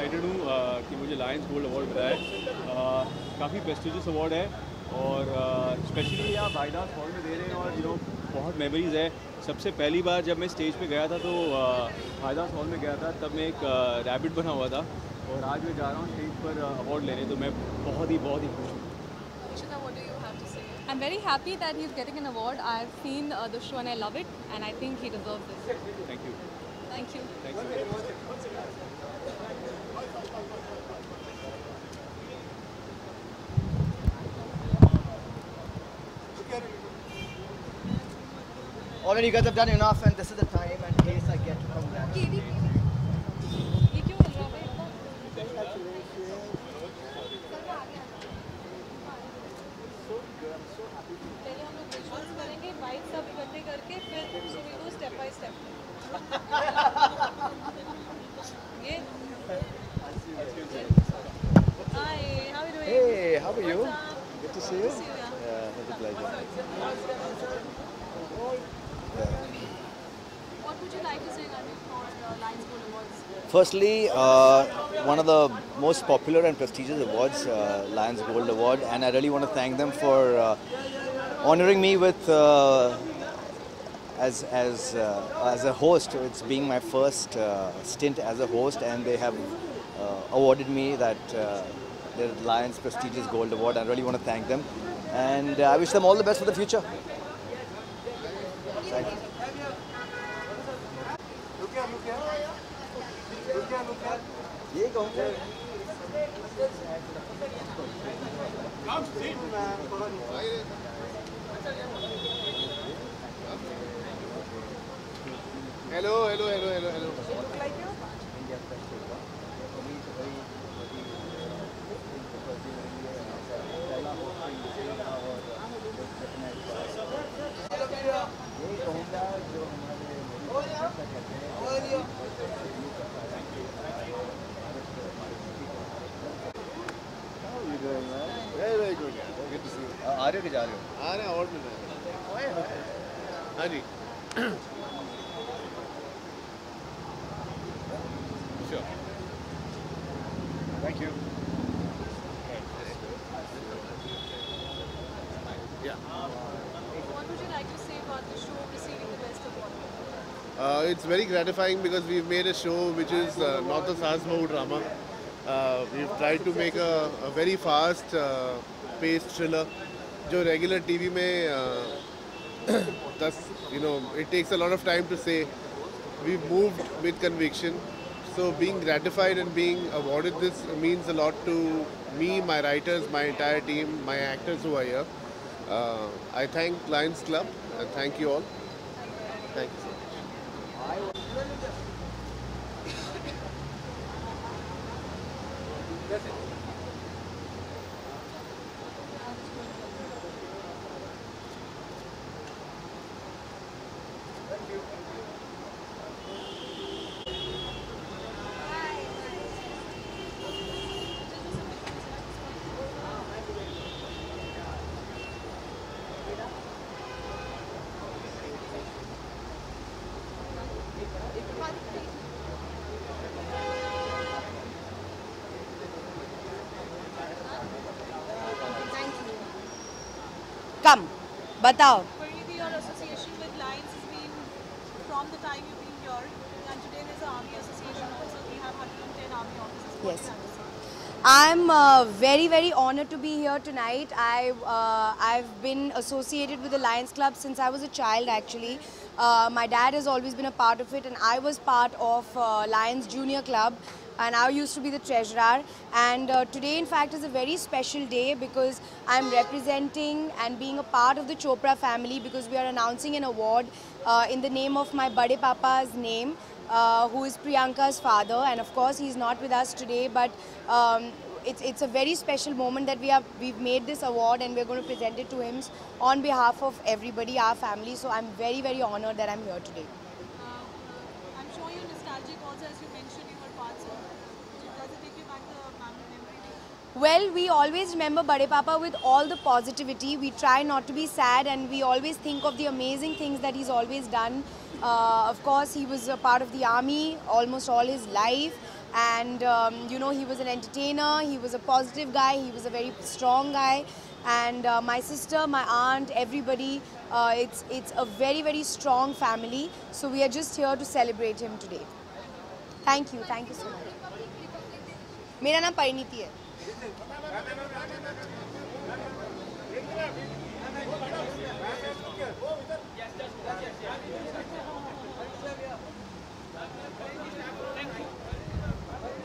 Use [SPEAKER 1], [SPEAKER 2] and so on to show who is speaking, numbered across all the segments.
[SPEAKER 1] Excited हूँ कि मुझे लायंस गोल्ड अवार्ड मिला है। काफ़ी प्रेस्टिजियस अवार्ड है और स्पेशली आप भाईदास हॉल में दे रहे हैं और बहुत मेमोरीज़ है। सबसे पहली बार जब मैं स्टेज पे गया था तो भाईदास हॉल में गया था, तब मैं एक रैबिट बना हुआ था और आज मैं जा रहा हूँ स्टेज पर अवार्ड लेने, तो मैं बहुत ही खुश हूँ।
[SPEAKER 2] I'm very happy that he's getting an award. I've seen the show and I love it, and I think he deserves it.
[SPEAKER 1] Thank you.
[SPEAKER 2] Thank you.
[SPEAKER 1] Thank you.
[SPEAKER 3] Already you guys have done enough, and this is the time and place I get to come back.
[SPEAKER 2] ये क्यों मिल रहा है भाई? पहले हम लोग visuals करेंगे, bike सब इकट्ठे करके फिर so we go step by step. ये Hi, how are you doing?
[SPEAKER 3] Hey, how are you?
[SPEAKER 2] What's up?
[SPEAKER 3] Good to see you.
[SPEAKER 2] Good to see you, yeah.
[SPEAKER 3] Yeah, it's a pleasure.
[SPEAKER 2] What would you like to say, Arvind, for Lions Gold Awards?
[SPEAKER 3] Firstly, one of the most popular and prestigious awards, Lions Gold Award, and I really want to thank them for honoring me with as a host. It's being my first stint as a host, and they have awarded me that the Lions prestigious Gold Award. I really want to thank them, and I wish them all the best for the future. Thank you. ये कहूँगा
[SPEAKER 4] Hello. Very good. Good to see you.
[SPEAKER 3] आ रहे हो कि जा रहे हो?
[SPEAKER 4] आ रहे हैं, अवार्ड मिल रहा है। हाँ जी। Sure.
[SPEAKER 3] Thank you.
[SPEAKER 4] Yeah.
[SPEAKER 2] What would you like to say about the show receiving the best award?
[SPEAKER 4] It's very gratifying because we've made a show which is not a Saas Bahu drama. We've tried to make a very fast paced thriller. जो regular TV में it takes a lot of time to say. We've moved with conviction. So being gratified and being awarded this means a lot to me, my writers, my entire team, my actors who are here. I thank Lions Club and thank you all. Thank you so much.
[SPEAKER 5] Come, batao.
[SPEAKER 2] Parithi, your association with Lions has been from the time you've been here, and today there's an Army Association also. We have 110 Army officers. What
[SPEAKER 5] Yes.
[SPEAKER 2] do you have to say?
[SPEAKER 5] I'm very honored to be here tonight. I've been associated with the Lions Club since I was a child actually. My dad has always been a part of it, and I was part of Lions Junior Club, and I used to be the treasurer. And today in fact is a very special day because I'm representing and being a part of the Chopra family, because we are announcing an award in the name of my Bade Papa's name. Who is Priyanka's father, and of course he's not with us today, but it's a very special moment that we've made this award and we're going to present it to him on behalf of everybody, our family. So I'm very honored that I'm here today.
[SPEAKER 2] I'm sure you're nostalgic also, as you mentioned you were part of. Does it take you back to memory?
[SPEAKER 5] Well, we always remember Bade Papa with all the positivity. We try not to be sad, and we always think of the amazing things that he's always done. Of course, he was a part of the army almost all his life. And you know, he was an entertainer, he was a positive guy, he was a very strong guy. And my sister, my aunt, everybody, it's a very, very strong family. So we are just here to celebrate him today. Thank you so much. मेरा नाम परिणीति है.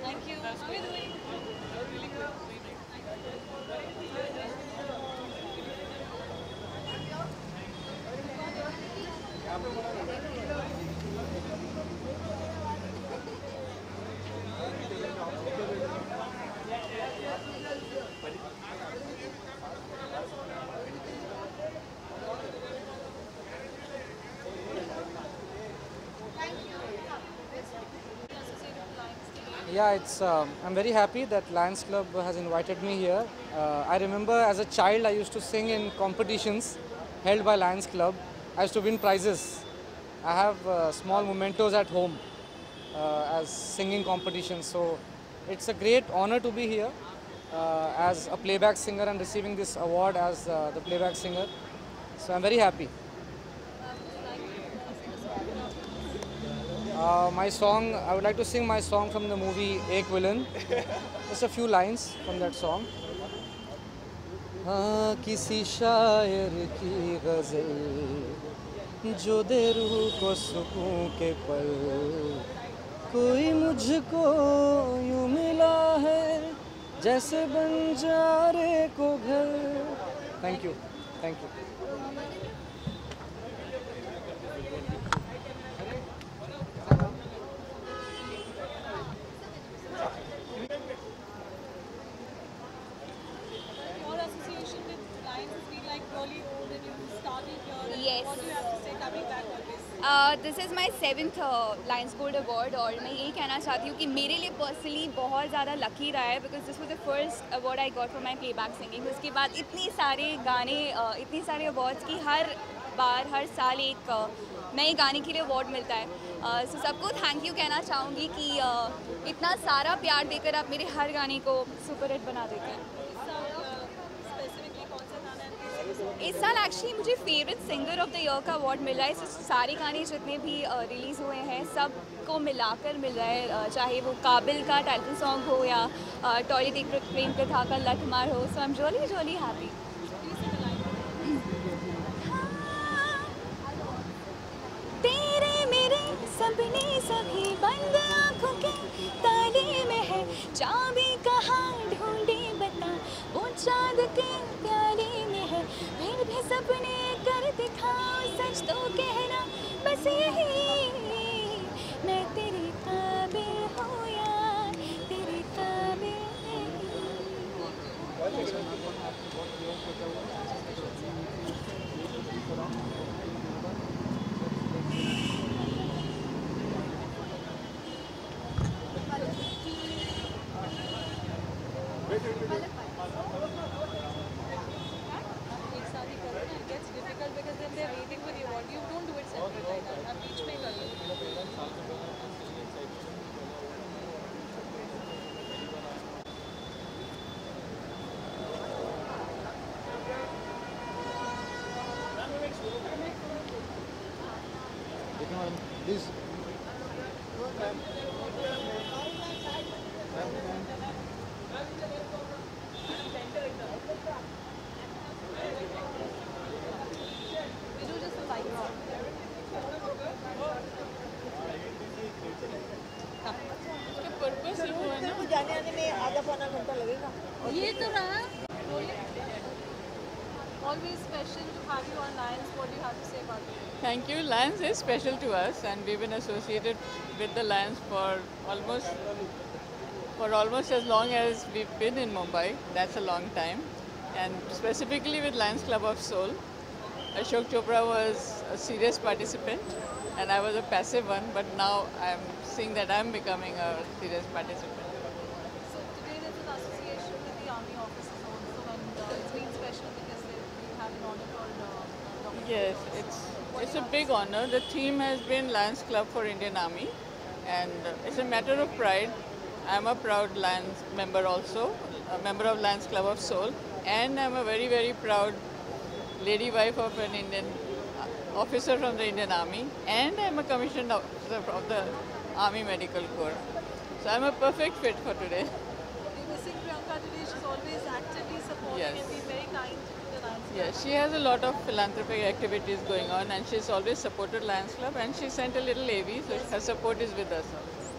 [SPEAKER 2] Thank you. How are you doing? Really good.
[SPEAKER 6] Yeah, I'm very happy that Lions Club has invited me here. I remember as a child I used to sing in competitions held by Lions Club. I used to win prizes. I have small mementos at home as singing competitions. So it's a great honor to be here as a playback singer and receiving this award as the playback singer. So I'm very happy. My song, I would like to sing my song from the movie Ek Villain. Just a few lines from that song. हाँ किसी शायर की गज़ल जो दे रूह को सुकून के पल कोई मुझको यूँ मिला है जैसे बंजारे को घर. Thank you.
[SPEAKER 2] Your association with Lions has been like really old and you started here.
[SPEAKER 7] Yes.
[SPEAKER 2] What do you have to say coming back always?
[SPEAKER 7] This is my 7th Lions gold award और मैं यही कहना चाहती हूँ कि मेरे लिए personally बहुत ज़्यादा लकी रहा है because this was the first award I got for my playback singing. उसके बाद इतने सारे गाने इतने सारे अवार्ड्स की हर बार हर साल एक नए गाने के लिए अवार्ड मिलता है. सो सबको थैंक यू कहना चाहूँगी कि इतना सारा प्यार देकर आप मेरे हर गाने को सुपर हिट बना देते हैं.
[SPEAKER 2] Specifically, कौन सा गाना है?
[SPEAKER 7] इस साल एक्चुअली मुझे favourite singer of the year का अवार्ड मिल रहा है. सारे गाने जितने भी रिलीज़ हुए हैं सबको मिलाकर मिल रहा है, चाहे वो काबिल का टाइटल सॉन्ग हो या टॉयलेट एक प्रेम कथा का लठमार हो. सो आई एम रियली हैप्पी. तेरे मेरे सपने सभी बंद आँखों के ताले में है चाबी कहाँ ढूंढे बता वो चाँद के प्यारे में है फिर भी सपने कर दिखाओ सच तो कहना बस यही मैं तेरे काबिल हूँ यार तेरे काबिल
[SPEAKER 2] एक साथ ही करो ना. It gets difficult because then they're waiting for the award. You don't do it separate like that. आप बीच में कर लो.
[SPEAKER 6] Please.
[SPEAKER 2] We do just a fight round.
[SPEAKER 8] जाने आने में आधा पौना घंटा लगेगा.
[SPEAKER 2] ये तो रहा. Always special to have you on Lions. What do you have to say about it?
[SPEAKER 9] Thank you. Lions is special to us, and we've been associated with the Lions for almost as long as we've been in Mumbai. That's a long time, and specifically with Lions Club of Soul. Ashok Chopra was a serious participant, and I was a passive one. But now I'm seeing that I'm becoming a serious participant.
[SPEAKER 2] So today there's an association with the Army officers also, and it's been special because we have an honor called Dr.
[SPEAKER 9] Yes, it's a big honor. The theme has been Lions Club for Indian Army, and it's a matter of pride I'm a proud Lions member also, a member of Lions Club of Soul, and I'm a very, very proud lady wife of an Indian officer from the Indian Army, and I'm a commissioned officer of the Army Medical Corps. So I'm a perfect fit for today.
[SPEAKER 2] We're missing Priyanka today. She's always actively supporting
[SPEAKER 9] Yes.
[SPEAKER 2] and being very kind to the Lions Club.
[SPEAKER 9] Yes, she has a lot of philanthropic activities going on, and she's always supported Lions Club, and she sent a little AV, so her support is with us.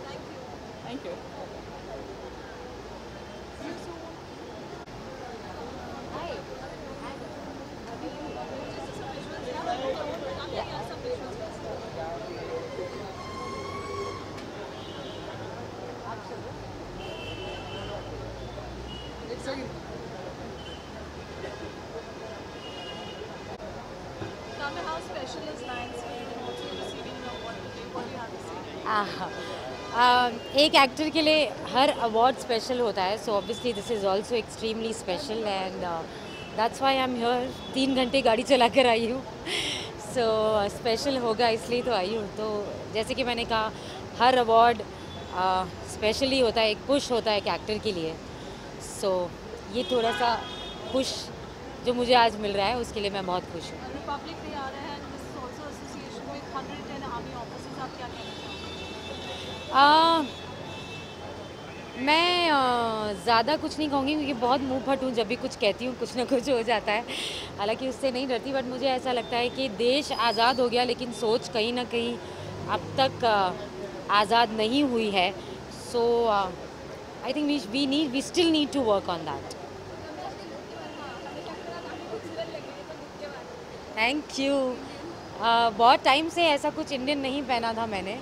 [SPEAKER 2] Thank you.
[SPEAKER 9] Thank you.
[SPEAKER 2] See you soon. Just some visuals, yeah? Some visuals. Tell me how special is Lions Field and also receiving an award today. What do you have to say?
[SPEAKER 10] एक actor के लिए हर award special होता है, so obviously this is also extremely special and that's why I am here. 3 घंटे गाड़ी चला कर आई हूँ, सो स्पेशल होगा इसलिए तो आई हूँ. तो जैसे कि मैंने कहा, हर अवार्ड स्पेशली होता है, एक पुश होता है एक एक्टर के लिए. सो ये थोड़ा सा पुश जो मुझे आज मिल रहा है उसके लिए मैं बहुत खुश हूँ.
[SPEAKER 2] रिपब्लिक डे आ रहा है and this is also association with 110 army officers. आप क्या कहना चाहोगे?
[SPEAKER 10] मैं ज़्यादा कुछ नहीं कहूँगी क्योंकि बहुत मुँह फट हूँ. जब भी कुछ कहती हूँ कुछ ना कुछ हो जाता है. हालांकि उससे नहीं डरती, बट मुझे ऐसा लगता है कि देश आज़ाद हो गया लेकिन सोच कहीं ना कहीं अब तक आज़ाद नहीं हुई है. So I think we still need to work on that. Thank you. बहुत टाइम से ऐसा कुछ इंडियन नहीं पहना था मैंने,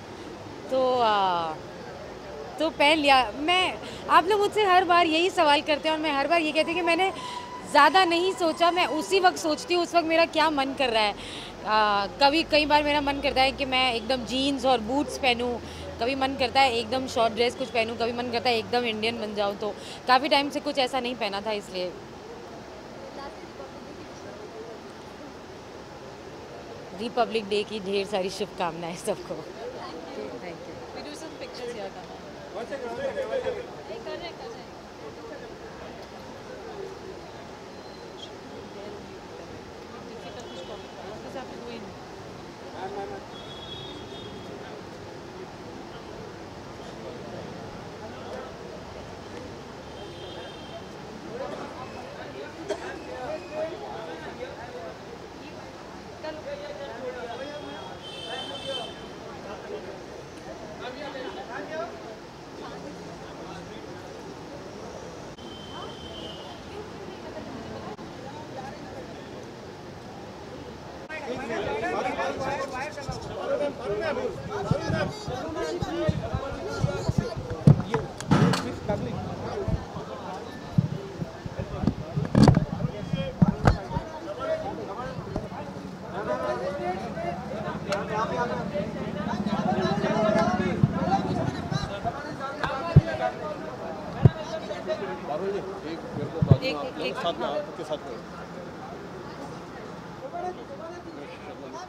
[SPEAKER 10] तो पहन लिया. आप लोग मुझसे हर बार यही सवाल करते हैं और मैं हर बार ये कहती हूँ कि मैंने ज़्यादा नहीं सोचा. मैं उसी वक्त सोचती हूँ उस वक्त मेरा क्या मन कर रहा है. कई बार मेरा मन करता है कि मैं एकदम जीन्स और बूट्स पहनूँ, कभी मन करता है एकदम शॉर्ट ड्रेस कुछ पहनूँ, कभी मन करता है एकदम इंडियन बन जाऊँ. तो काफ़ी टाइम से कुछ ऐसा नहीं पहना था, इसलिए. रिपब्लिक डे की ढेर सारी शुभकामनाएं सबको. Thank you.
[SPEAKER 2] We do some pictures here, Kamal. Hey, कर रहे हैं. Difficult कुछ topic है. बस आप कोई नहीं.
[SPEAKER 1] एक साथ में आपके साथ में.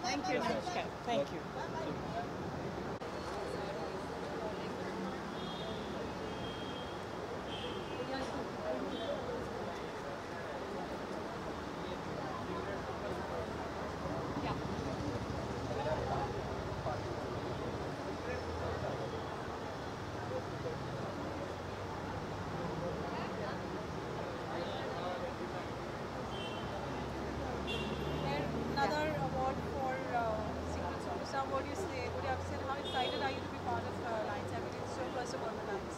[SPEAKER 2] Thank you. Thank you. Another award for Secret Service. What do you say? What do you have to say? How excited are you to be part of Lions? I mean, it's your first award with Lions.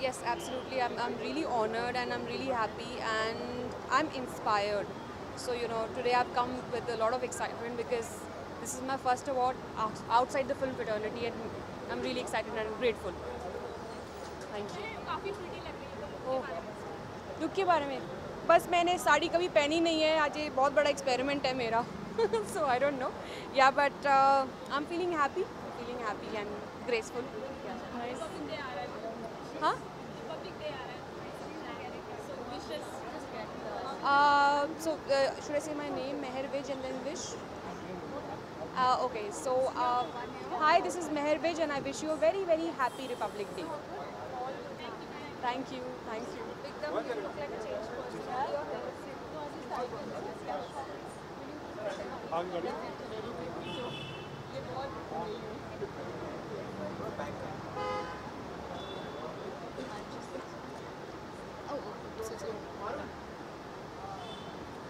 [SPEAKER 11] Yes, absolutely. I'm really honored and I'm really happy and I'm inspired. So, today I've come with a lot of excitement because this is my first award outside the film fraternity and I'm really excited and grateful. Thank you.
[SPEAKER 7] काफ़ी pretty लग रही है.
[SPEAKER 11] ओह, look के बारे में बस मैंने साड़ी कभी पहनी नहीं है. आज ये बहुत बड़ा एक्सपेरिमेंट है मेरा. So I don't know. Yeah, but I'm feeling happy and graceful. Nice. Huh? Should I say my name, Meher Vij, and then wish? Okay, so hi, this is Meher Vij, and I wish you a very, very happy Republic Day. Thank you, thank you.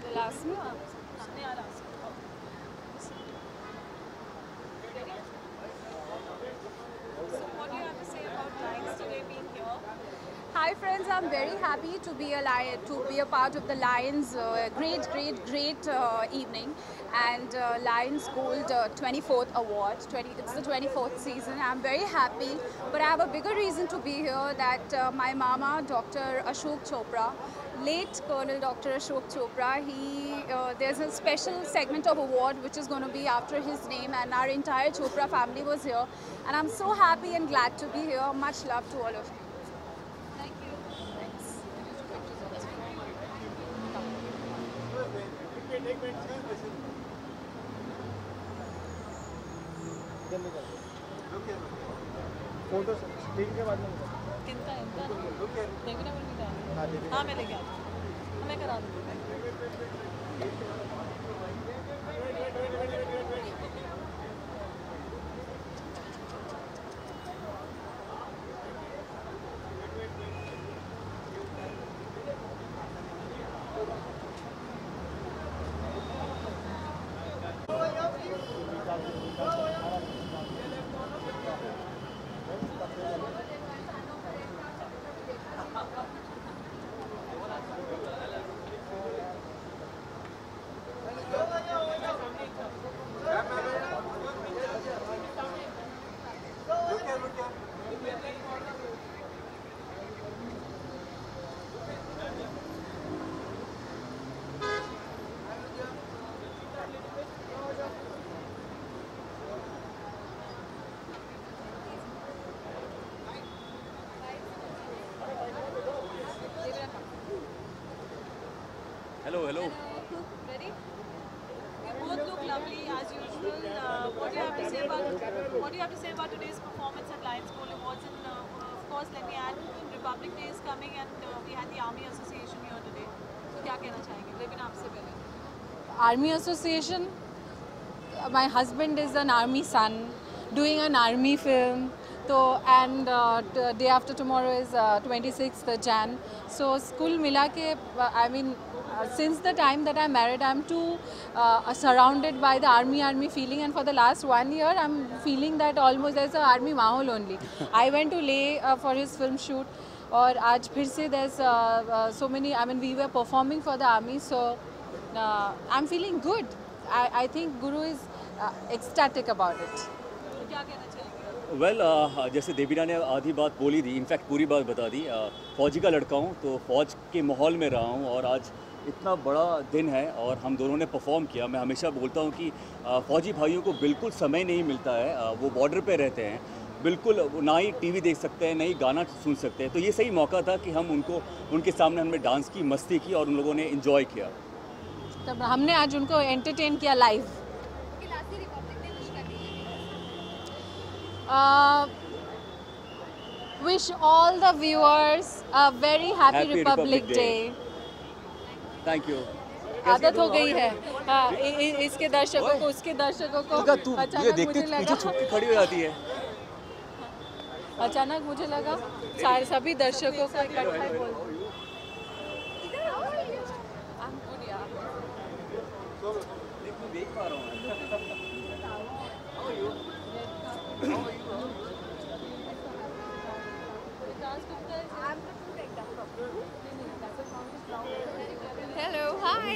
[SPEAKER 11] The last one.
[SPEAKER 2] What do you have to say about Lions today being here?
[SPEAKER 11] Hi friends, I'm very happy to be a part of the Lions great evening, and Lions Gold 24th Award. It's the 24th season. I'm very happy, but I have a bigger reason to be here. That my mama, Dr. Ashok Chopra, late Colonel Dr. Ashok Chopra, there's a special segment of award which is going to be after his name, and our entire Chopra family was here, and I'm so happy and glad to be here. Much love to all of you.
[SPEAKER 12] Photo screen के बाद में
[SPEAKER 2] किनका देवीना बोल भी हाँ मैं लेके आती हूँ, मैं करा दूँगी।
[SPEAKER 1] Hello.
[SPEAKER 2] Ready? You both look lovely as usual. What do you have to say about today's performance at Lions Gold Awards? And of course, let me add, Republic Day is coming, and we had the Army Association here today. So, क्या कहना चाहेंगे? लेकिन आपसे पहले.
[SPEAKER 11] Army Association. My husband is an army son, doing an army film. So, and day after tomorrow is 26th Jan. So, school mila ke, I mean, since the time that I'm married, I'm too surrounded by the army feeling, and for the last 1 year, I'm feeling that almost there's an army mahol only. I went to Leh for his film shoot, और आज फिर से there's so many. I mean, we were performing for the army, so I'm feeling good. I think Guru is ecstatic about it.
[SPEAKER 2] क्या कहना चाहेंगे?
[SPEAKER 1] Well जैसे देवीना ने आधी बात बोली थी, इनफैक्ट पूरी बात बता दी। फ़ौजी का लड़का हूँ, तो फ़ौज के माहौल में रहा हूँ, और आज इतना बड़ा दिन है और हम दोनों ने परफॉर्म किया। मैं हमेशा बोलता हूँ कि फ़ौजी भाइयों को बिल्कुल समय नहीं मिलता है, वो बॉर्डर पे रहते हैं, बिल्कुल ना ही टीवी देख सकते हैं, ना ही गाना सुन सकते हैं। तो ये सही मौका था कि हम उनके सामने हमने डांस की, मस्ती की, और उन लोगों ने इन्जॉय किया।
[SPEAKER 11] तब हमने आज उनको एंटरटेन किया live. Wish all the viewers a very happy Republic Day.
[SPEAKER 1] Thank you.
[SPEAKER 11] आदत हो गई है इसके दर्शकों को, उसके दर्शकों को अचानक मुझे लगा
[SPEAKER 1] खड़ी हो जाती है।
[SPEAKER 11] अचानक मुझे लगा सभी दर्शकों को इकट्ठा बोल।
[SPEAKER 1] देख पा रहा हूँ।
[SPEAKER 11] Hello, hi.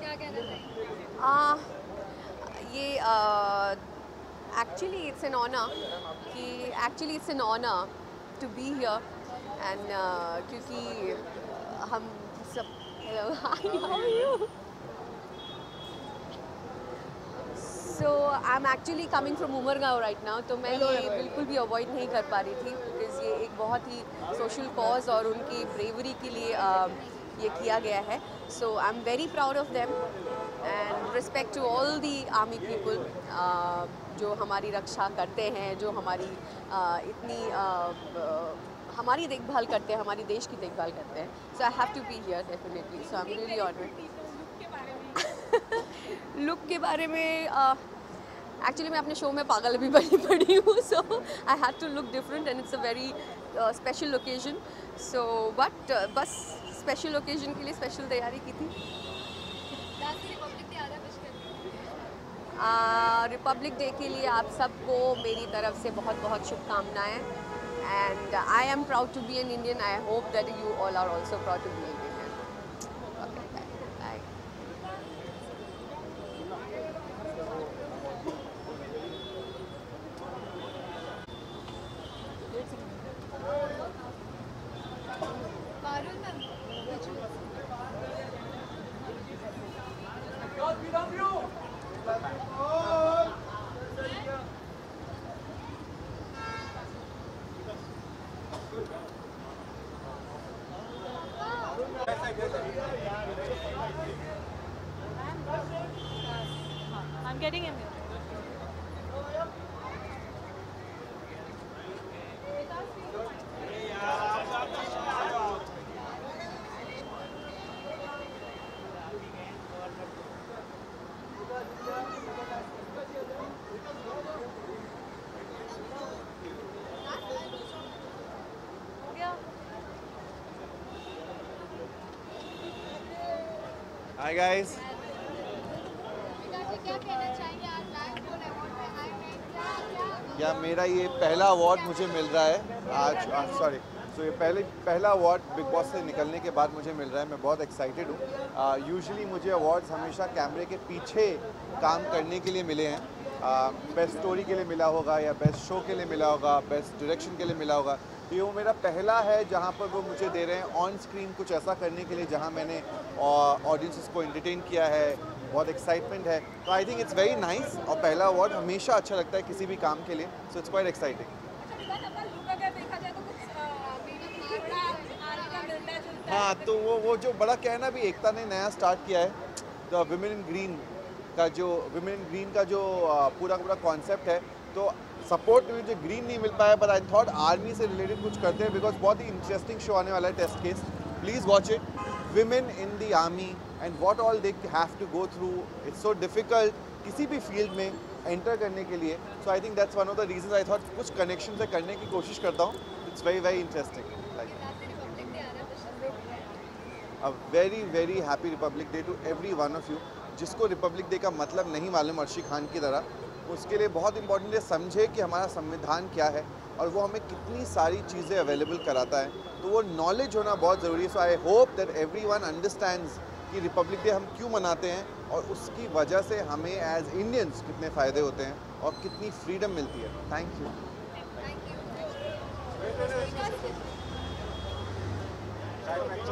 [SPEAKER 2] क्या कहना चाहिए?
[SPEAKER 11] ये actually it's an honor to be here, and क्योंकि हम सब hello, hi, how are you? So I'm actually coming from Umargaon right now, तो मैं ये बिल्कुल भी अवॉइड नहीं कर पा रही थी, बिकॉज ये एक बहुत ही सोशल कॉज और उनकी ब्रेवरी के लिए ये किया गया है. So I'm very proud of them. And respect to all the army people जो हमारी रक्षा करते हैं, जो हमारी इतनी हमारी देखभाल करते हैं, हमारी देश की देखभाल करते हैं. So I have to be here definitely. So I am really honoured. Look के बारे में एक्चुअली मैं अपने शो में पागल भी बनी पड़ी हूँ. So I had to look different and it's a very special occasion. So but बस स्पेशल ओकेजन के लिए स्पेशल तैयारी की थी. रिपब्लिक डे के लिए आप सबको मेरी तरफ से बहुत बहुत शुभकामनाएं. And I am proud to be an Indian. I hope that you all are also proud to be an Indian. Bye.
[SPEAKER 2] I'm getting him.
[SPEAKER 3] Hi guys. या मेरा ये पहला अवार्ड मुझे मिल रहा है आज. सॉरी. सो ये पहला अवार्ड बिग बॉस से निकलने के बाद मुझे मिल रहा है. मैं बहुत एक्साइटेड हूँ. यूजुअली मुझे अवार्ड्स हमेशा कैमरे के पीछे काम करने के लिए मिले हैं. बेस्ट स्टोरी के लिए मिला होगा, या बेस्ट शो के लिए मिला होगा, बेस्ट डायरेक्शन के लिए मिला होगा. तो ये वो मेरा पहला है जहाँ पर वो मुझे दे रहे हैं ऑन स्क्रीन कुछ ऐसा करने के लिए जहाँ मैंने ऑडियंसेस को एंटरटेन किया है. बहुत एक्साइटमेंट है. तो I think it's very nice. और पहला अवार्ड हमेशा अच्छा लगता है किसी भी काम के लिए. So it's quite exciting. हाँ, तो वो जो बड़ा कहना भी एकता ने नया स्टार्ट किया है, तो विमेन इन ग्रीन का जो पूरा कॉन्सेप्ट है. तो सपोर्ट मुझे ग्रीन नहीं मिल पाया, बट आई थॉट आर्मी से रिलेटेड कुछ करते हैं, बिकॉज बहुत ही इंटरेस्टिंग शो आने वाला है. Test case, please watch it. Women in the army and what all they have to go through. It's so difficult किसी भी फील्ड में एंटर करने के लिए. So I think that's one of the reasons. I thought कुछ connection से करने की कोशिश करता हूँ. It's very very interesting. A very very happy republic day to every one of you. जिसको रिपब्लिक डे का मतलब नहीं मालूम अर्शी खान की तरह, उसके लिए बहुत इंपॉर्टेंट है समझे कि हमारा संविधान क्या है और वो हमें कितनी सारी चीज़ें अवेलेबल कराता है. तो वो नॉलेज होना बहुत ज़रूरी है. So I hope that everyone understands कि रिपब्लिक डे हम क्यों मनाते हैं और उसकी वजह से हमें एज इंडियंस कितने फ़ायदे होते हैं और कितनी फ्रीडम मिलती है. Thank you. Thank you.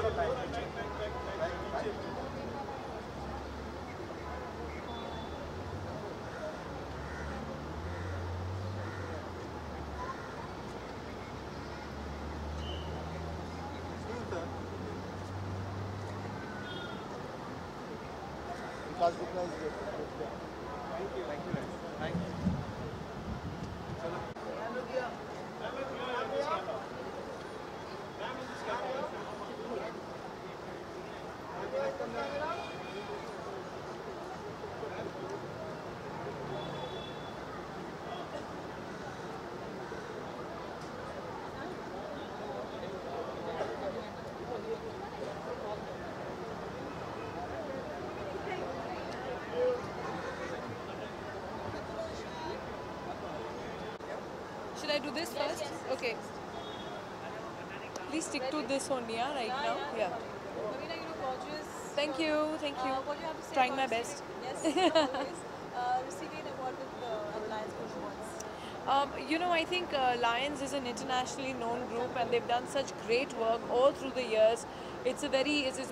[SPEAKER 3] Thank you.
[SPEAKER 2] Should I do this first? Okay.
[SPEAKER 13] Please stick to this only, yeah, right now. Yeah.
[SPEAKER 2] Lavina, you look gorgeous.
[SPEAKER 13] Thank you. Thank you.
[SPEAKER 2] What do you have to say?
[SPEAKER 13] Trying my
[SPEAKER 2] about
[SPEAKER 13] best.
[SPEAKER 2] Yes. Receiving an award with the Lions Group Awards.
[SPEAKER 13] You know, I think Lions is an internationally known group, and they've done such great work all through the years. It's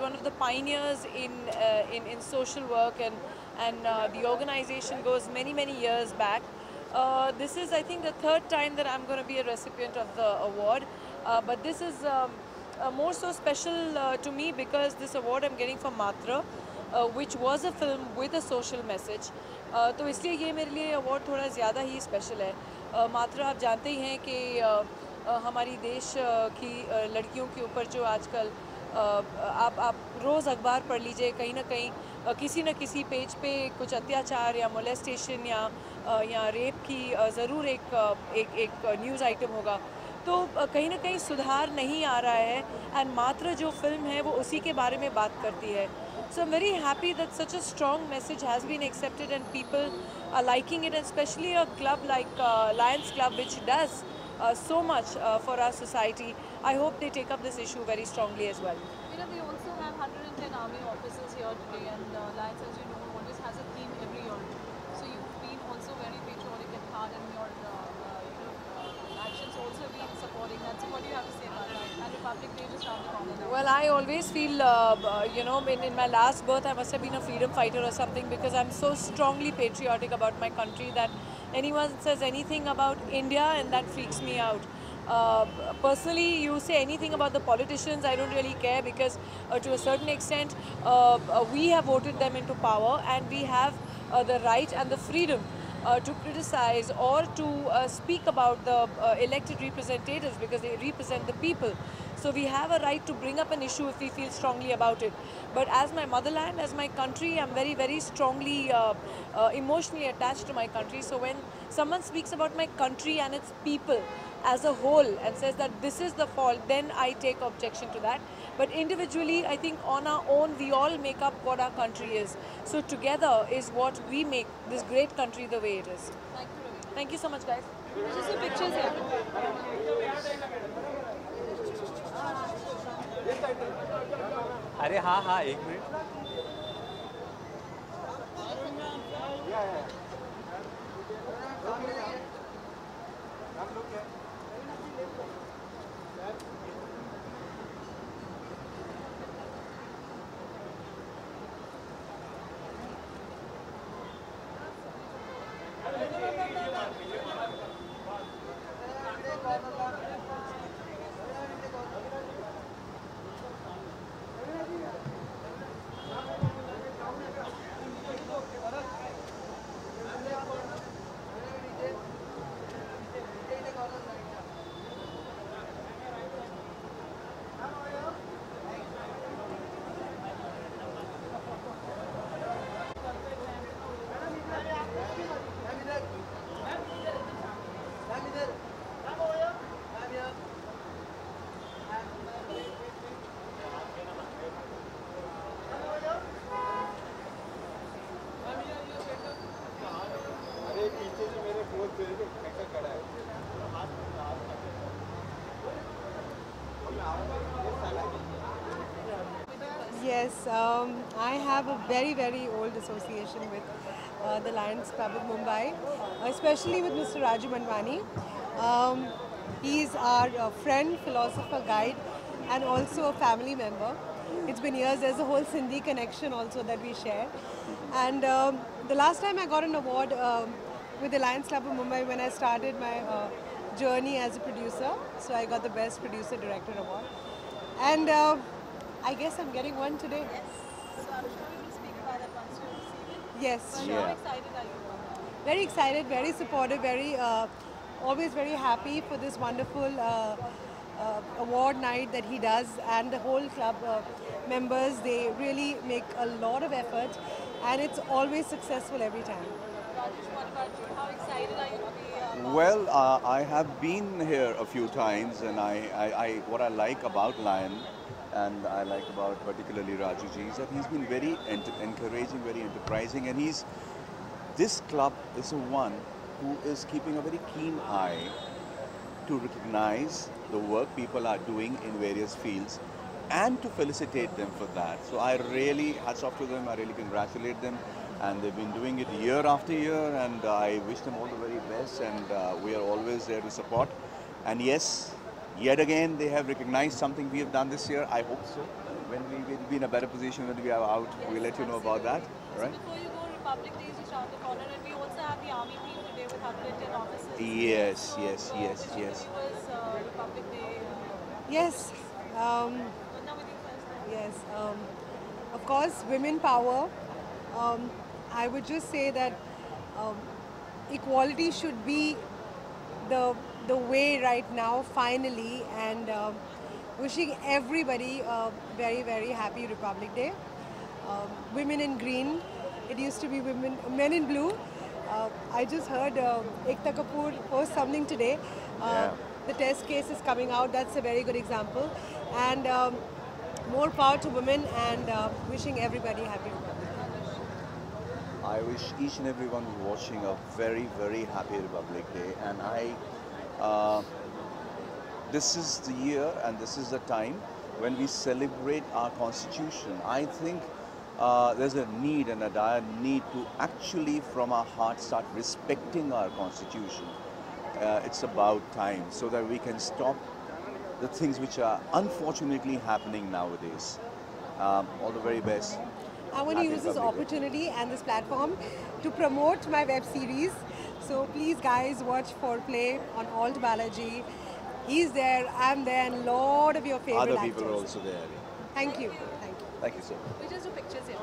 [SPEAKER 13] one of the pioneers in social work, and the organization goes many years back. This is, I think, the third time that I'm going to be a recipient of the award, but this is more so special to me because this award I'm getting from Matra. which was a film with a social message. तो इसलिए ये मेरे लिए award थोड़ा ज़्यादा ही special है। मात्र आप जानते ही हैं कि हमारी देश की लड़कियों के ऊपर जो आजकल आप रोज़ अखबार पढ़ लीजिए, कहीं ना कहीं किसी न किसी पेज पे कुछ अत्याचार या मोलेस्टेशन या रेप की ज़रूर एक न्यूज़ आइटम होगा। तो कहीं ना कहीं सुधार नहीं आ रहा है एंड मात्र जो फिल्म है वो उसी के बारे में बात करती है। So I'm very happy that such a strong message has been accepted and people are liking it, and especially a club like Lions Club, which does so much for our society. I hope they take up this issue very strongly as well.
[SPEAKER 2] You know, we also have 110 army officers here today, and Lions, as you know, always has a theme every year. So you've been also very patriotic at heart, and your actions also been supporting that. So what do you have to say about that? And Republic Day just around the corner now.
[SPEAKER 13] Well, I always feel, you know, in my last birth, I must have been a freedom fighter or something, because I'm so strongly patriotic about my country that anyone says anything about India and that freaks me out. Personally, you say anything about the politicians, I don't really care, because to a certain extent, we have voted them into power, and we have the right and the freedom to criticize or to speak about the elected representatives, because they represent the people. So we have a right to bring up an issue if we feel strongly about it. But as my motherland, as my country, I'm very, very strongly emotionally attached to my country. So when someone speaks about my country and its people as a whole and says that this is the fault, then I take objection to that. But individually, I think on our own, we all make up what our country is. So together is what we make this great country the way it is.
[SPEAKER 2] Thank you, Ravi.
[SPEAKER 13] Thank you so much, guys.
[SPEAKER 2] Just some pictures here.
[SPEAKER 1] अरे हाँ हाँ, एक minute.
[SPEAKER 14] Yes, I have a very, very old association with the Lions Club of Mumbai, especially with Mr. Raju Manwani. He is our friend, philosopher, guide, and also a family member. It's been years. There's a whole Sindhi connection also that we share. And the last time I got an award with the Lions Club of Mumbai, when I started my journey as a producer, so I got the Best Producer Director Award. And I guess I'm getting one today.
[SPEAKER 2] Yes. So I'm sure we will speak about that once you receive it.
[SPEAKER 14] Yes.
[SPEAKER 2] But how excited are you?
[SPEAKER 14] Very excited, very supportive, very always very happy for this wonderful award night that he does, and the whole club members. They really make a lot of effort, and it's always successful every time.
[SPEAKER 2] Rajesh, what about you? How excited are you to be?
[SPEAKER 15] Well, I have been here a few times, and what I like about Lion, and I like about particularly Raju ji, is that he's been very encouraging, very enterprising, and this club is the one who is keeping a very keen eye to recognize the work people are doing in various fields and to felicitate them for that. So I really, hats off to them, I really congratulate them, and they've been doing it year after year, and I wish them all the very best, and we are always there to support. And yes, yet again they have recognized something we have done this year. I hope so. When we will be in a better position when we are out, we'll let you know about that. Right?
[SPEAKER 2] So before you go, Republic Day is just around the corner, and we also have the Army team today with 110 officers.
[SPEAKER 15] Yes,
[SPEAKER 2] So,
[SPEAKER 15] yes, yes, yes.
[SPEAKER 2] It was Republic Day.
[SPEAKER 14] Yes.
[SPEAKER 2] But now with you first.
[SPEAKER 14] Yes. of course, women power. I would just say that equality should be the way right now, finally, and wishing everybody a very, very happy Republic Day. Women in green, it used to be men in blue. I just heard Ekta Kapoor post something today. The test case is coming out, that's a very good example. And more power to women, and wishing everybody happy Republic Day.
[SPEAKER 15] I wish each and everyone who's watching a very, very happy Republic Day. And this is the year and this is the time when we celebrate our Constitution. I think there's a need and a dire need to actually from our heart start respecting our Constitution. It's about time so that we can stop the things which are unfortunately happening nowadays. All the very best.
[SPEAKER 14] I want to use this opportunity and this platform to promote my web series. So please guys, watch Foreplay on Alt Balaji. He's there, I'm there, and a lot of your favorite
[SPEAKER 15] Other
[SPEAKER 14] actors.
[SPEAKER 15] people are also there.
[SPEAKER 14] Thank you. Thank you.
[SPEAKER 15] Thank you so much.
[SPEAKER 2] We just do pictures here.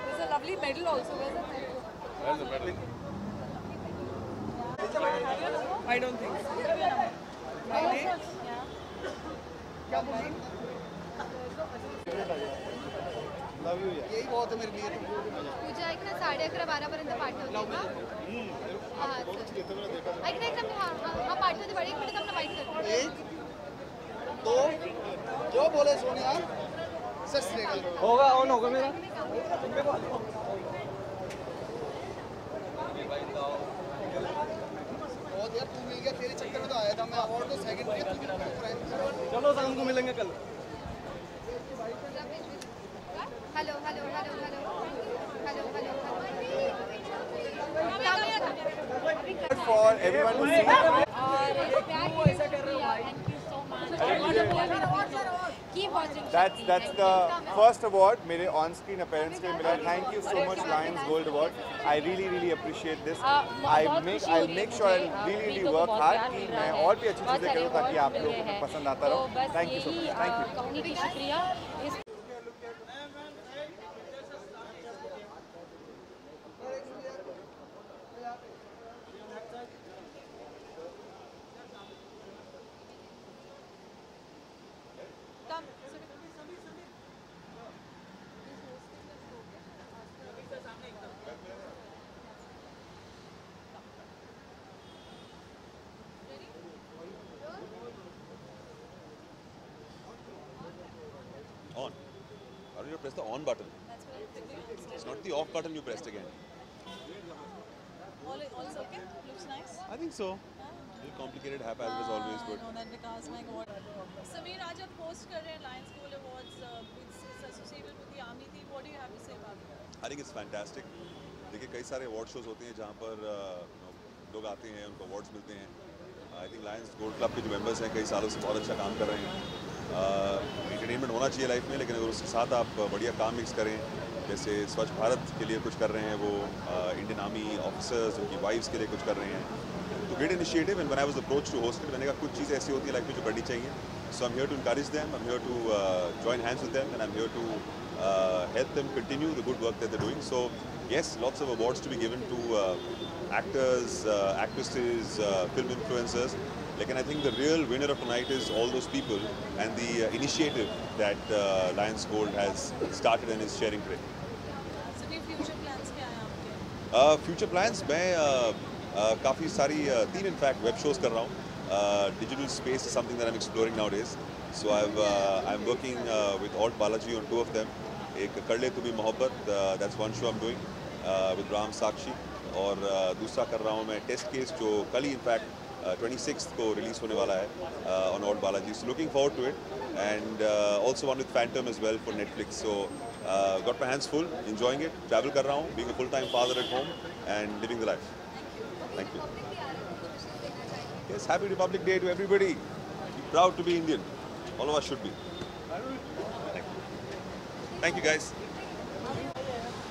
[SPEAKER 2] There's a lovely medal also. Where's the medal?
[SPEAKER 1] Where's the medal?
[SPEAKER 14] I don't think so.
[SPEAKER 12] यही बहुत है मेरे लिए तो
[SPEAKER 16] पूजा एक ना 11:30 पर्यंत पाठवते का हां ऐक ना एकदम हां पाठवते बडे एक मिनिट आपण वाईट करतो
[SPEAKER 12] एक दो जो बोले सोनिया सच
[SPEAKER 6] होगा ऑन होगा मेरा
[SPEAKER 12] बहुत यार तू मिल गया तेरे चक्कर में तो आया था मैं अवार्ड तो सेकंड किया
[SPEAKER 6] चलो शाम को मिलेंगे कल
[SPEAKER 16] hello hello hello hello hello hello
[SPEAKER 12] for everyone to see
[SPEAKER 17] That's the first award मेरे on screen appearance के मिला. Thank you so much Lions Gold Award. I really appreciate this. I'll make sure I'll really work hard कि मैं और भी अच्छी चीजें करूँ ताकि आप लोगों को पसंद आता रहो. Thank you so much. Thank you.
[SPEAKER 10] कहूँगी कि शुक्रिया
[SPEAKER 18] On. How do you press the on button? It's not the off button you pressed again.
[SPEAKER 2] All is okay? Looks nice?
[SPEAKER 18] I think so. A little complicated, haphazard is always good.
[SPEAKER 2] No, that because my God. Sameer, आज आप host कर रहे हैं Lions Gold Awards. It's associated with the Army theme. What do you have to say about it?
[SPEAKER 18] I think it's fantastic. देखिए कई सारे award shows होते हैं जहाँ पर लोग आते हैं उनको अवार्ड्स मिलते हैं. I think Lions gold club के जो मेंबर्स हैं कई सालों से बहुत अच्छा काम कर रहे हैं. एंटरटेनमेंट होना चाहिए लाइफ में लेकिन अगर उसके साथ आप बढ़िया काम मिक्स करें जैसे स्वच्छ भारत के लिए कुछ कर रहे हैं वो इंडियन आर्मी ऑफिसर्स उनकी वाइफ्स के लिए कुछ कर रहे हैं तो great initiative. And when I was approached to host it मैंने कहा कुछ चीज़ें ऐसी होती हैं लाइफ में जो करनी चाहिए. So I am here to encourage them, I am here to join hands with them and I am here to help them continue the good work that they're doing. So yes, lots of awards to be given to actors, actresses, film influencers. Like, and I think the real winner of tonight is all those people and the initiative that Lions Gold has started and is sharing today.
[SPEAKER 2] So future plans क्या हैं आपके?
[SPEAKER 18] Future plans मैं काफ़ी सारी 3 in fact web shows कर रहा हूँ. Digital space is something that I'm exploring nowadays. So I'm working with Alt Balaji on 2 of them. एक कर ले तुम्हें मोहब्बत, that's one show I am doing with Ram Sakshi, और दूसरा कर रहा हूँ मैं टेस्ट केस, जो कल ही इनफैक्ट 26th को रिलीज़ होने वाला है on old Balaji. So looking forward to it, and also one with Phantom as well for Netflix. So got my hands full, enjoying it, travel कर रहा हूँ, being a full-time father at home and living the life. Thank you. Yes, happy Republic Day to everybody. Be proud to be Indian. All of us should be. Thank you. Thank you guys.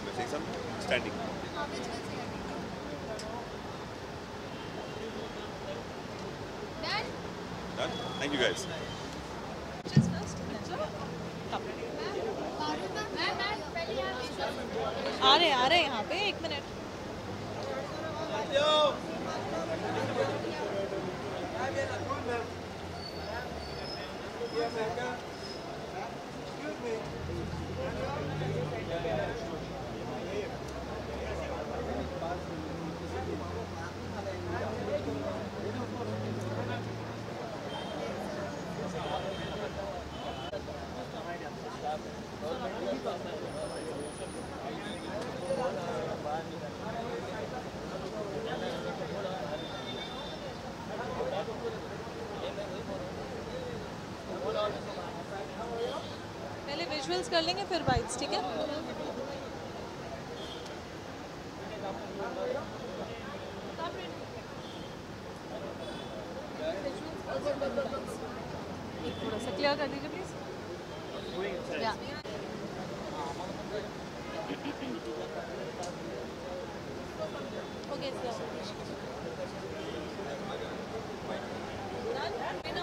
[SPEAKER 18] You say something? Standing. Done? Thank you guys.
[SPEAKER 2] आ रहे यहाँ पे 1 minute. पहले visuals कर लेंगे फिर bytes, ठीक है? थोड़ा सा क्लियर कर दीजिए please. Okay, so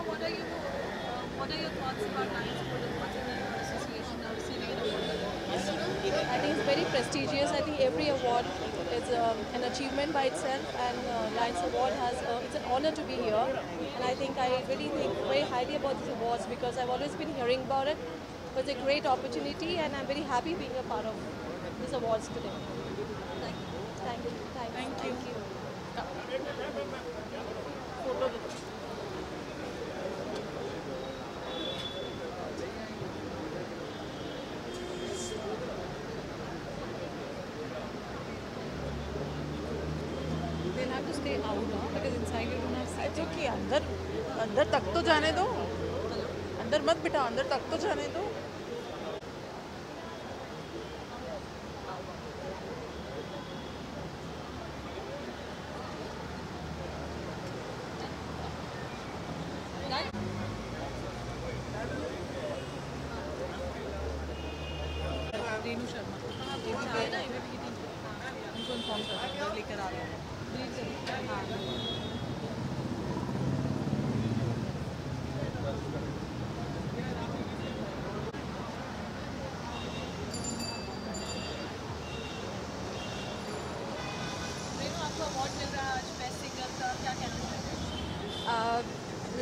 [SPEAKER 2] what are your thoughts about Lions School and what's in your association now receiving an award?
[SPEAKER 13] I think it's very prestigious. I think every award is an achievement by itself, and Lions Award it's an honor to be here. And I think I really think very highly about these awards because I've always been hearing about it. But it's a great opportunity, and I'm very happy being a part of these awards today. Thank you. Thank you. Thank you. Photo.
[SPEAKER 2] They'll have to stay out, because inside you don't have seats.
[SPEAKER 13] It's okay. अंदर तक तो जाने दो. अंदर मत बिठा, अंदर तक तो जाने दो.
[SPEAKER 2] रेनू शर्मा है ना, उनको इन्फॉर्म कर लेकर आ रहे हैं.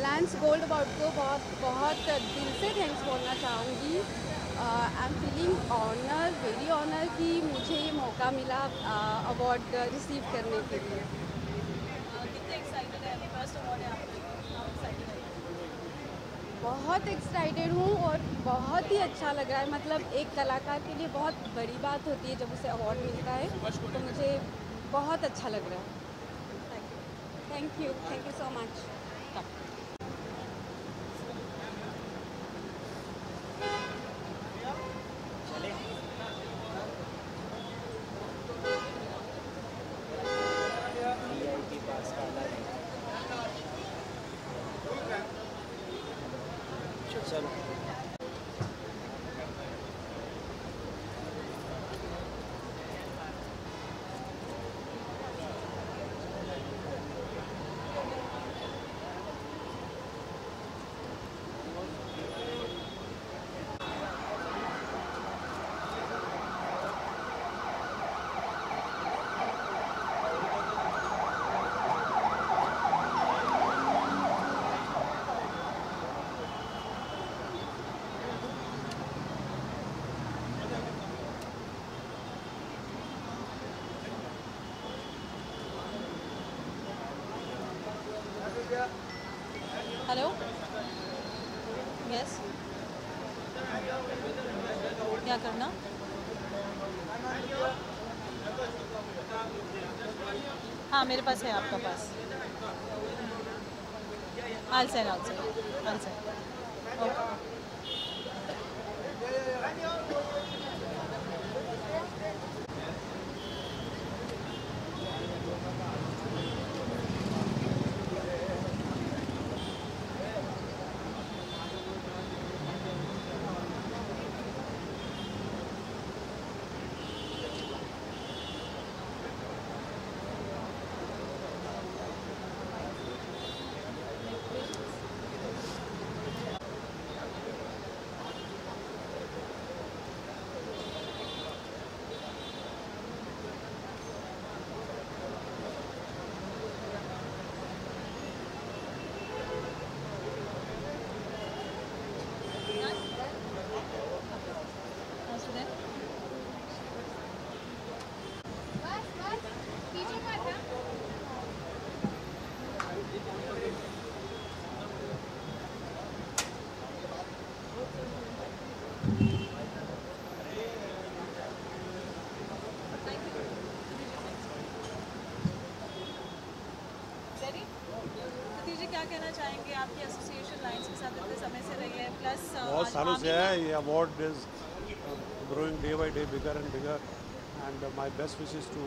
[SPEAKER 11] लायंस गोल्ड अवार्ड को बहुत दिल से थैंक्स बोलना चाहूँगी. I am feeling honour, very honour कि मुझे ये मौका मिला अवार्ड रिसीव करने के लिए.
[SPEAKER 2] कितने एक्साइटेड है? फर्स्ट अवार्ड है आपका.
[SPEAKER 11] बहुत एक्साइटेड हूँ और बहुत ही अच्छा लग रहा है. मतलब एक कलाकार के लिए बहुत बड़ी बात होती है जब उसे अवार्ड मिलता है, तो मुझे बहुत अच्छा लग रहा है. Thank you so much.
[SPEAKER 2] Hello? Yes? क्या करना? हाँ मेरे पास है, आपका पास। I'll send outside. I'll send. Okay. क्या कहना चाहेंगे? आपकी एसोसिएशन लाइंस के साथ इतने समय से रही है, प्लस
[SPEAKER 19] बहुत सालों से है ये award is growing day by day bigger and bigger and my best wishes to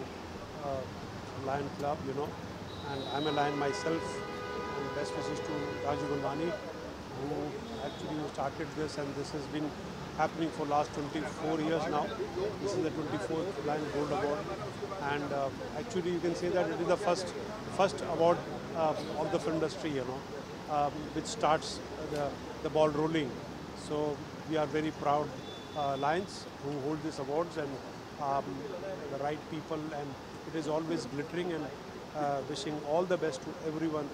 [SPEAKER 19] Lion Club, you know, and I'm a Lion myself, and best wishes to Raju Gulwani, who actually started this, and this has been happening for last 24 years now. This is the 24th Lion Gold Award, and actually you can say that it is the first award of the film industry, you know, which starts the ball rolling. So we are very proud Lions who hold these awards, and the right people, and it is always glittering, and wishing all the best to everyone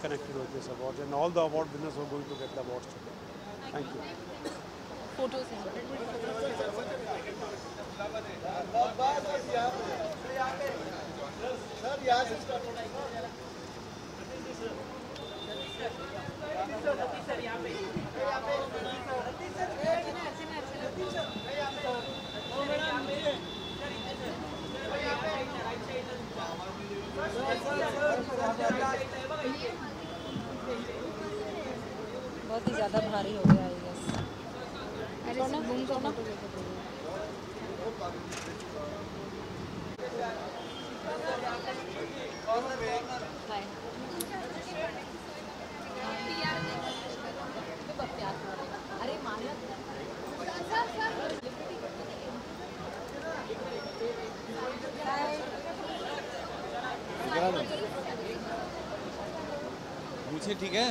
[SPEAKER 19] connected with this awards, and all the award winners who are going to get the awards today. Thank you.
[SPEAKER 2] Photos बहुत ही ज़्यादा भारी हो गया है बस। अरे घूम को फोटो लेके अरे माया
[SPEAKER 20] मुझे ठीक है,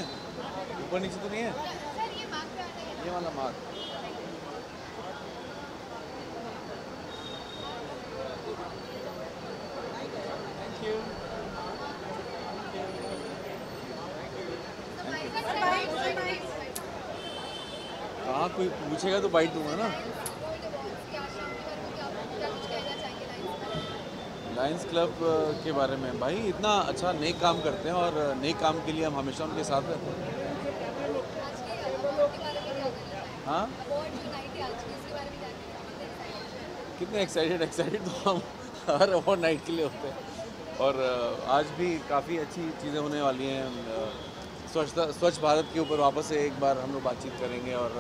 [SPEAKER 20] ऊपर नीचे तो नहीं है ये वाला मार्क। हाँ कोई पूछेगा तो बाइट दूंगा ना। लायंस क्लब के बारे में भाई इतना अच्छा नेक काम करते हैं और नेक काम के लिए हम हमेशा उनके साथ रहते हैं। हाँ कितने एक्साइटेड तो हम हर अवार्ड नाइट के लिए होते हैं और आज भी काफ़ी अच्छी चीज़ें होने वाली हैं। स्वच्छ भारत के ऊपर वापस से एक बार हम लोग बातचीत करेंगे और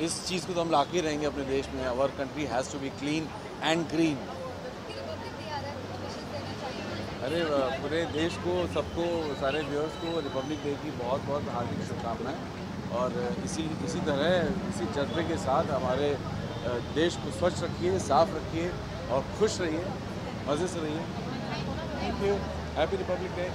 [SPEAKER 20] इस चीज़ को तो हम ला के रहेंगे अपने देश में। Our country has to be clean and green. अरे पूरे देश को सबको सारे व्यूअर्स को रिपब्लिक डे की बहुत बहुत हार्दिक शुभकामनाएं और इसी तरह इसी जज्बे के साथ हमारे देश को स्वच्छ रखिए, साफ रखिए और खुश रहिए, मज़े से रहिए। Thank you. Happy republic day.